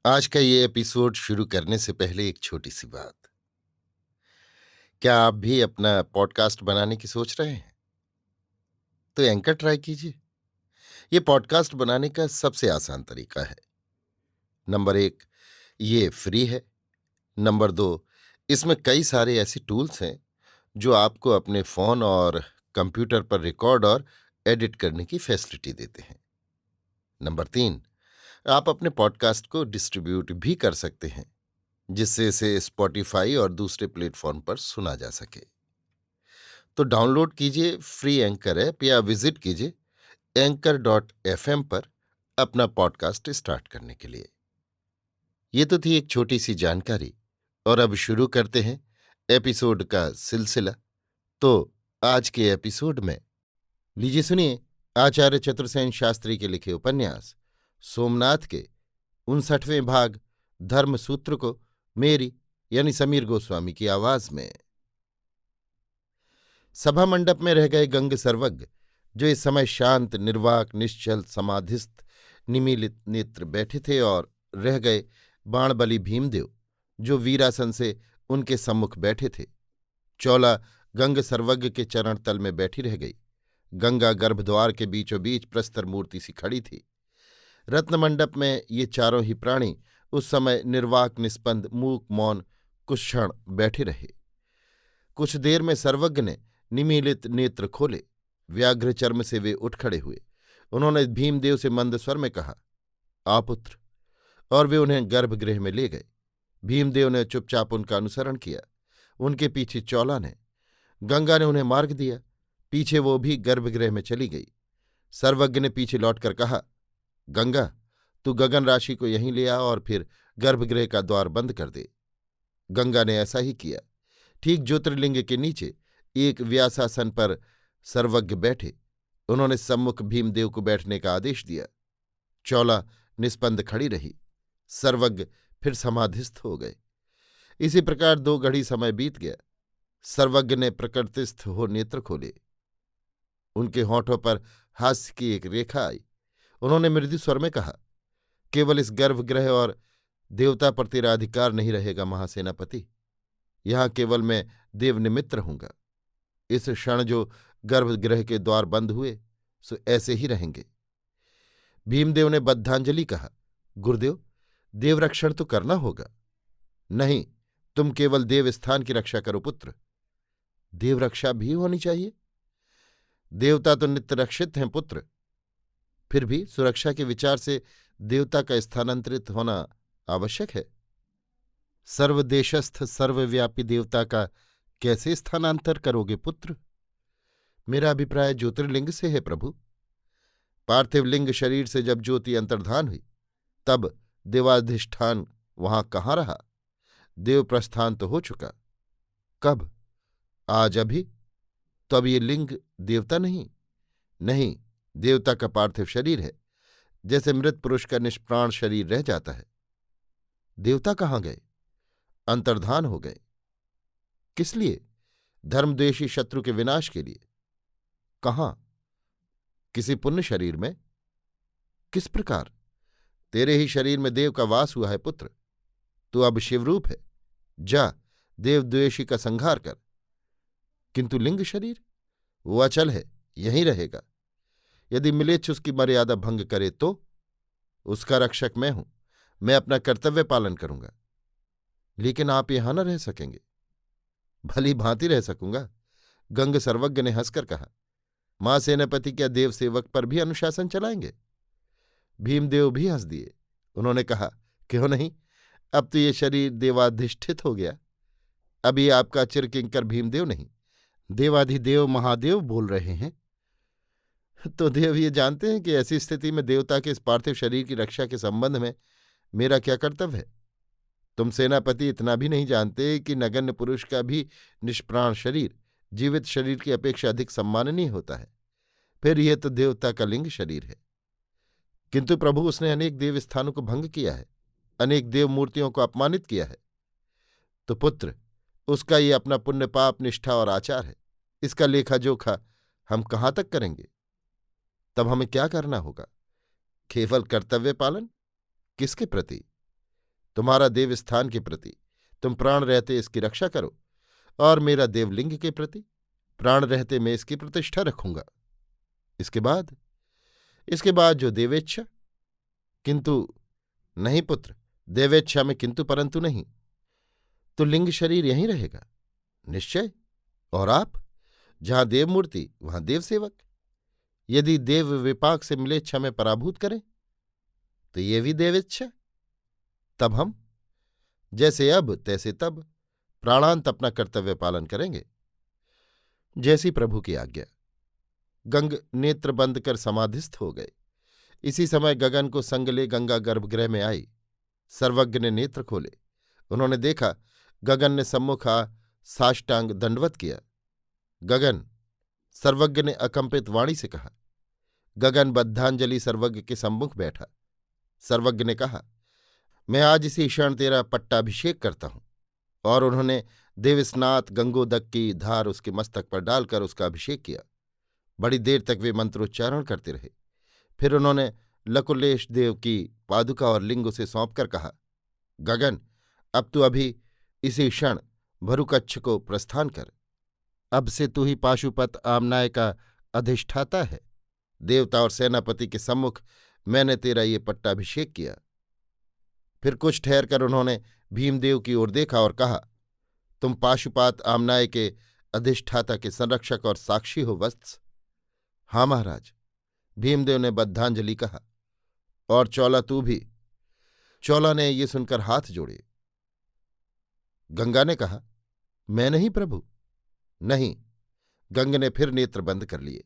आज का ये एपिसोड शुरू करने से पहले एक छोटी सी बात। क्या आप भी अपना पॉडकास्ट बनाने की सोच रहे हैं? तो एंकर ट्राई कीजिए। ये पॉडकास्ट बनाने का सबसे आसान तरीका है। नंबर 1, ये फ्री है। नंबर 2, इसमें कई सारे ऐसे टूल्स हैं जो आपको अपने फ़ोन और कंप्यूटर पर रिकॉर्ड और एडिट करने की फैसिलिटी देते हैं। नंबर 3, आप अपने पॉडकास्ट को डिस्ट्रीब्यूट भी कर सकते हैं, जिससे इसे स्पॉटिफाई और दूसरे प्लेटफॉर्म पर सुना जा सके। तो डाउनलोड कीजिए फ्री एंकर ऐप या विजिट कीजिए anchor.fm पर अपना पॉडकास्ट स्टार्ट करने के लिए। ये तो थी एक छोटी सी जानकारी, और अब शुरू करते हैं एपिसोड का सिलसिला। तो आज के एपिसोड में लीजिए सुनिए आचार्य चतुर्सेन शास्त्री के लिखे उपन्यास सोमनाथ के 59वें भाग धर्म सूत्र को मेरी यानी समीर गोस्वामी की आवाज में। सभा मंडप में रह गए गंग सर्वज्ञ, जो इस समय शांत निर्वाक निश्चल समाधिस्थ निमीलित नेत्र बैठे थे, और रह गए बाणबली भीमदेव, जो वीरासन से उनके सम्मुख बैठे थे। चौला गंग सर्वज्ञ के चरण तल में बैठी रह गई। गंगा गर्भद्वार के बीचों बीच प्रस्तर मूर्ति सी खड़ी थी। रत्नमंडप में ये चारों ही प्राणी उस समय निर्वाक निस्पंद मूक मौन कुछ क्षण बैठे रहे। कुछ देर में सर्वज्ञ ने निमीलित नेत्र खोले। व्याघ्र चर्म से वे उठ खड़े हुए। उन्होंने भीमदेव से मंद स्वर में कहा, आ पुत्र। और वे उन्हें गर्भगृह में ले गए। भीमदेव ने चुपचाप उनका अनुसरण किया। उनके पीछे चौला ने। गंगा ने उन्हें मार्ग दिया। पीछे वो भी गर्भगृह में चली गई। सर्वज्ञ ने पीछे लौटकर कहा, गंगा, तू गगन राशि को यहीं ले आ और फिर गर्भगृह का द्वार बंद कर दे। गंगा ने ऐसा ही किया। ठीक ज्योतिर्लिंग के नीचे एक व्यासासन पर सर्वज्ञ बैठे। उन्होंने सम्मुख भीमदेव को बैठने का आदेश दिया। चौला निस्पंद खड़ी रही। सर्वज्ञ फिर समाधिस्थ हो गए। इसी प्रकार 2 घड़ी समय बीत गया। सर्वज्ञ ने प्रकृतिस्थ हो नेत्र खोले। उनके होठों पर हास्य की एक रेखा आई। उन्होंने मृदु स्वर में कहा, केवल इस गर्भगृह और देवता पर तेरा अधिकार नहीं रहेगा महासेनापति। यहां केवल मैं देवनिमित्त रहूंगा। इस क्षण जो गर्भगृह के द्वार बंद हुए, सो ऐसे ही रहेंगे। भीमदेव ने बद्धांजलि कहा, गुरुदेव, देवरक्षण तो करना होगा। नहीं, तुम केवल देवस्थान की रक्षा करो पुत्र। देवरक्षा भी होनी चाहिए। देवता तो नित्य रक्षित हैं पुत्र। फिर भी सुरक्षा के विचार से देवता का स्थानांतरित होना आवश्यक है। सर्वदेशस्थ सर्वव्यापी देवता का कैसे स्थानांतर करोगे पुत्र? मेरा अभिप्राय ज्योतिर्लिंग से है प्रभु। पार्थिव लिंग शरीर से जब ज्योति अंतर्धान हुई, तब देवाधिष्ठान वहां कहाँ रहा? देव प्रस्थान तो हो चुका। कब? आज अभी। तो अब ये लिंग देवता नहीं। नहीं, देवता का पार्थिव शरीर है, जैसे मृत पुरुष का निष्प्राण शरीर रह जाता है। देवता कहाँ गए? अंतर्धान हो गए। किस लिए? धर्मद्वेषी शत्रु के विनाश के लिए। कहाँ? किसी पुण्य शरीर में। किस प्रकार? तेरे ही शरीर में देव का वास हुआ है पुत्र। तू अब शिवरूप है। जा, देवद्वेषी का संहार कर। किंतु लिंग शरीर वो अचल है, यहीं रहेगा। यदि मिलेच्छ उसकी मर्यादा भंग करे तो? उसका रक्षक मैं हूं। मैं अपना कर्तव्य पालन करूंगा। लेकिन आप यहां न रह सकेंगे। भली भांति रह सकूंगा। गंग सर्वज्ञ ने हंसकर कहा, मां सेनापति क्या देव सेवक पर भी अनुशासन चलाएंगे? भीमदेव भी हंस दिए। उन्होंने कहा, क्यों नहीं, अब तो ये शरीर देवाधिष्ठित हो गया। अब ये आपका चिरकिंकर भीमदेव नहीं, देवाधिदेव महादेव बोल रहे हैं। तो देव ये जानते हैं कि ऐसी स्थिति में देवता के इस पार्थिव शरीर की रक्षा के संबंध में मेरा क्या कर्तव्य है। तुम सेनापति इतना भी नहीं जानते कि नगण्य पुरुष का भी निष्प्राण शरीर जीवित शरीर की अपेक्षा अधिक सम्माननीय होता है। फिर यह तो देवता का लिंग शरीर है। किंतु प्रभु, उसने अनेक देव स्थानों को भंग किया है, अनेक देव मूर्तियों को अपमानित किया है। तो पुत्र, उसका ये अपना पुण्य पाप निष्ठा और आचार है। इसका लेखा जोखा हम कहाँ तक करेंगे? तब हमें क्या करना होगा? केवल कर्तव्य पालन। किसके प्रति? तुम्हारा देवस्थान के प्रति तुम प्राण रहते इसकी रक्षा करो, और मेरा देवलिंग के प्रति प्राण रहते मैं इसकी प्रतिष्ठा रखूंगा। इसके बाद जो देवेच्छा। किंतु नहीं पुत्र, देवेच्छा में किंतु परंतु नहीं। तो लिंग शरीर यहीं रहेगा। निश्चय। और आप? जहां देवमूर्ति वहां देवसेवक। यदि देव विपाक से मिलेच्छा में पराभूत करें तो ये भी देवेच्छा। तब हम जैसे अब तैसे तब प्राणांत अपना कर्तव्य पालन करेंगे। जैसी प्रभु की आज्ञा। गंग नेत्र बंद कर समाधिस्थ हो गए। इसी समय गगन को संग ले गंगा गर्भगृह में आई। सर्वज्ञ ने नेत्र खोले। उन्होंने देखा गगन ने सम्मुख आ साष्टांग दंडवत किया। गगन, सर्वज्ञ ने अकंपित वाणी से कहा। गगन बद्धांजलि सर्वज्ञ के सम्मुख बैठा। सर्वज्ञ ने कहा, मैं आज इसी क्षण तेरा पट्टाभिषेक करता हूं। और उन्होंने देवस्नात गंगोदक की धार उसके मस्तक पर डालकर उसका अभिषेक किया। बड़ी देर तक वे मंत्रोच्चारण करते रहे। फिर उन्होंने लकुलेश देव की पादुका और लिंग उसे सौंपकर कहा, गगन, अब तू अभी इसी क्षण भरुकच्छ को प्रस्थान कर। अब से तू ही पाशुपत आमनाय का अधिष्ठाता है। देवता और सेनापति के सम्मुख मैंने तेरा ये पट्टाभिषेक किया। फिर कुछ ठहरकर उन्होंने भीमदेव की ओर देखा और कहा, तुम पाशुपात आमनाय के अधिष्ठाता के संरक्षक और साक्षी हो वत्स। हाँ महाराज, भीमदेव ने बद्धांजलि कहा। और चौला तू भी। चौला ने ये सुनकर हाथ जोड़े। गंगा ने कहा, मैं नहीं प्रभु। नहीं। गंग ने फिर नेत्र बंद कर लिए।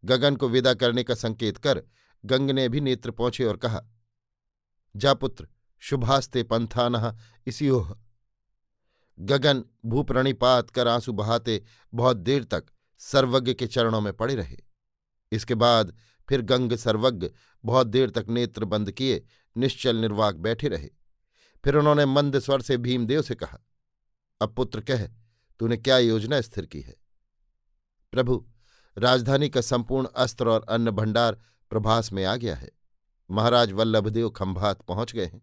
गगन को विदा करने का संकेत कर गंग ने भी नेत्र पहुंचे और कहा, जा पुत्र, शुभास्ते पंथानः इसी ओह। गगन भूप्रणिपात कर आंसू बहाते बहुत देर तक सर्वज्ञ के चरणों में पड़े रहे। इसके बाद फिर गंग सर्वज्ञ बहुत देर तक नेत्र बंद किए निश्चल निर्वाक बैठे रहे। फिर उन्होंने मंद स्वर से भीमदेव से कहा, अब पुत्र कह, तूने क्या योजना स्थिर की है? प्रभु, राजधानी का संपूर्ण अस्त्र और अन्न भंडार प्रभास में आ गया है। महाराज वल्लभदेव खंभात पहुंच गए हैं।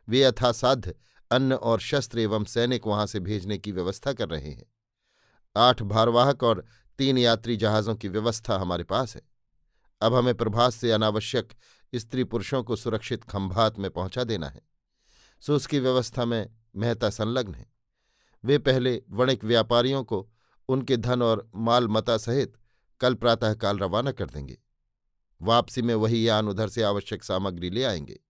वे यथासाध्य अन्न और शस्त्र एवं सैनिक वहां से भेजने की व्यवस्था कर रहे हैं। 8 भारवाहक और 3 यात्री जहाज़ों की व्यवस्था हमारे पास है। अब हमें प्रभास से अनावश्यक स्त्री पुरुषों को सुरक्षित खंभात में पहुंचा देना है। सो उसकी व्यवस्था में मेहता संलग्न है। वे पहले वणिक व्यापारियों को उनके धन और माल मता सहित कल प्रातःकाल रवाना कर देंगे। वापसी में वही यान उधर से आवश्यक सामग्री ले आएंगे।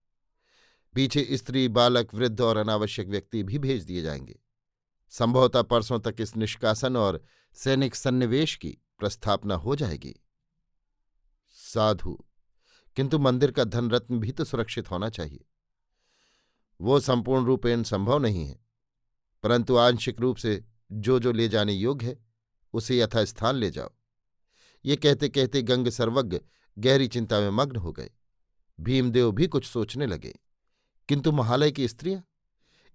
पीछे स्त्री, बालक, वृद्ध और अनावश्यक व्यक्ति भी भेज दिए जाएंगे। संभवतः परसों तक इस निष्कासन और सैनिक सन्निवेश की प्रस्थापना हो जाएगी। साधु, किंतु मंदिर का धनरत्न भी तो सुरक्षित होना चाहिए। वो संपूर्ण रूपेण संभव नहीं है, परंतु आंशिक रूप से जो ले जाने योग्य है उसे यथास्थान ले जाओ। ये कहते कहते गंग सर्वज्ञ गहरी चिंता में मग्न हो गए। भीमदेव भी कुछ सोचने लगे। किंतु महालय की स्त्रियां?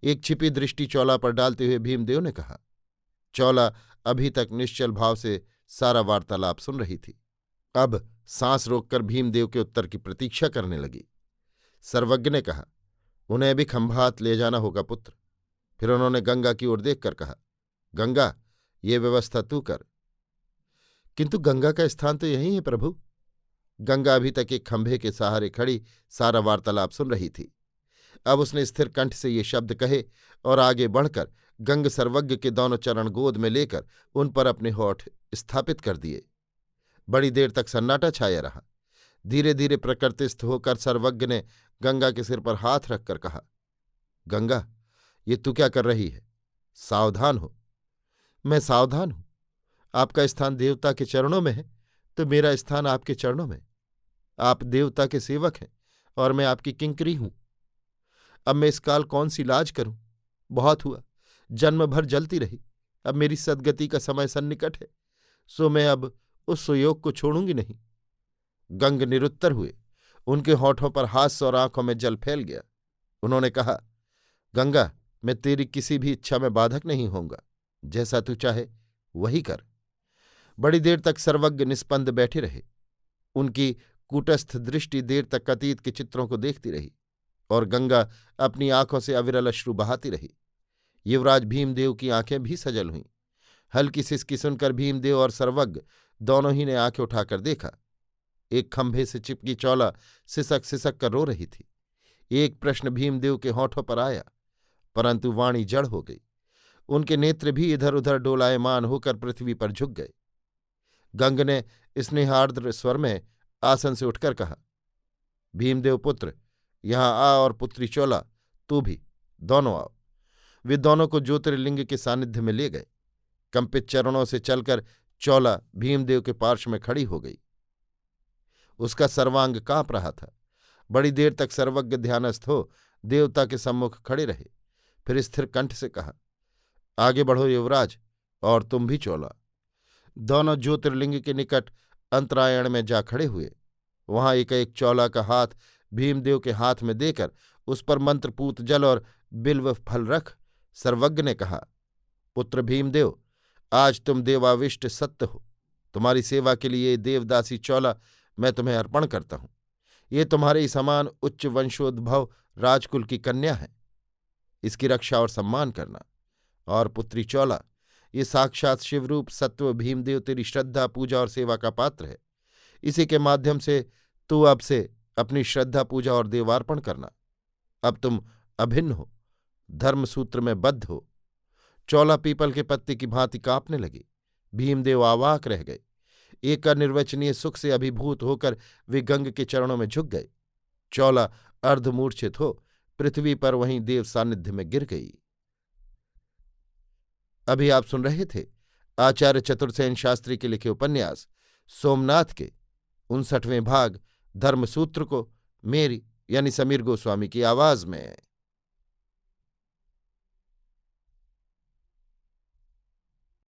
एक छिपी दृष्टि चौला पर डालते हुए भीमदेव ने कहा। चौला अभी तक निश्चल भाव से सारा वार्तालाप सुन रही थी। अब सांस रोककर भीमदेव के उत्तर की प्रतीक्षा करने लगी। सर्वज्ञ ने कहा, उन्हें भी खंभात ले जाना होगा पुत्र। फिर उन्होंने गंगा की ओर देखकर कहा, गंगा, ये व्यवस्था तू कर। किंतु गंगा का स्थान तो यही है प्रभु। गंगा अभी तक एक खंभे के सहारे खड़ी सारा वार्तालाप सुन रही थी। अब उसने स्थिर कंठ से ये शब्द कहे और आगे बढ़कर गंग सर्वज्ञ के दोनों चरण गोद में लेकर उन पर अपने होठ स्थापित कर दिए। बड़ी देर तक सन्नाटा छाया रहा। धीरे धीरे प्रकृतिस्थ होकर सर्वज्ञ ने गंगा के सिर पर हाथ रखकर कहा, गंगा, ये तू क्या कर रही है? सावधान हो। मैं सावधान हूं। आपका स्थान देवता के चरणों में है तो मेरा स्थान आपके चरणों में। आप देवता के सेवक हैं और मैं आपकी किंकरी हूं। अब मैं इस काल कौन सी लाज करूं? बहुत हुआ, जन्म भर जलती रही। अब मेरी सद्गति का समय सन्निकट है, सो मैं अब उस सुयोग को छोड़ूंगी नहीं। गंग निरुत्तर हुए। उनके होठों पर हास्य और आंखों में जल फैल गया। उन्होंने कहा, गंगा, मैं तेरी किसी भी इच्छा में बाधक नहीं होऊंगा। जैसा तू चाहे वही कर। बड़ी देर तक सर्वज्ञ निस्पंद बैठे रहे। उनकी कूटस्थ दृष्टि देर तक अतीत के चित्रों को देखती रही और गंगा अपनी आंखों से अविरल अश्रु बहाती रही। युवराज भीमदेव की आंखें भी सजल हुईं। हल्की सिसकी सुनकर भीमदेव और सर्वज्ञ दोनों ही ने आंखें उठाकर देखा। एक खंभे से चिपकी चौला सिसक सिसक कर रो रही थी। एक प्रश्न भीमदेव के होठों पर आया, परंतु वाणी जड़ हो गई। उनके नेत्र भी इधर उधर डोलायमान होकर पृथ्वी पर झुक गए। गंग ने स्नेहार्द्र स्वर में आसन से उठकर कहा, भीमदेव पुत्र, यहां आ और पुत्री चोला तू भी, दोनों आओ। वे दोनों को ज्योतिर्लिंग के सानिध्य में ले गए। कंपित चरणों से चलकर चौला भीमदेव के पार्श्व में खड़ी हो गई। उसका सर्वांग कांप रहा था। बड़ी देर तक सर्वज्ञ ध्यानस्थ हो देवता के सम्मुख खड़े रहे। फिर स्थिर कंठ से कहा, आगे बढ़ो युवराज, और तुम भी चौला। दोनों ज्योतिर्लिंग के निकट अंतरायण में जा खड़े हुए। वहां एक चौला का हाथ भीमदेव के हाथ में देकर उस पर मंत्रपूत जल और बिल्व फल रख सर्वज्ञ ने कहा, पुत्र भीमदेव, आज तुम देवाविष्ट सत्य हो। तुम्हारी सेवा के लिए देवदासी चौला मैं तुम्हें अर्पण करता हूं। ये तुम्हारे ही समान उच्च वंशोद्भव राजकुल की कन्या है। इसकी रक्षा और सम्मान करना। और पुत्री चौला, ये साक्षात शिवरूप सत्व भीमदेव तेरी श्रद्धा पूजा और सेवा का पात्र है। इसी के माध्यम से तू अब से अपनी श्रद्धा पूजा और देवार्पण करना। अब तुम अभिन्न हो, धर्मसूत्र में बद्ध हो। चौला पीपल के पत्ते की भांति कांपने लगी। भीमदेव अवाक रह गए। एक अनिर्वचनीय सुख से अभिभूत होकर वे गंग के चरणों में झुक गए। चौला अर्धमूर्छित हो पृथ्वी पर वहीं देव सानिध्य में गिर गई। अभी आप सुन रहे थे आचार्य चतुर्सेन शास्त्री के लिखे उपन्यास सोमनाथ के 59वें भाग धर्मसूत्र को मेरी यानी समीर गोस्वामी की आवाज में।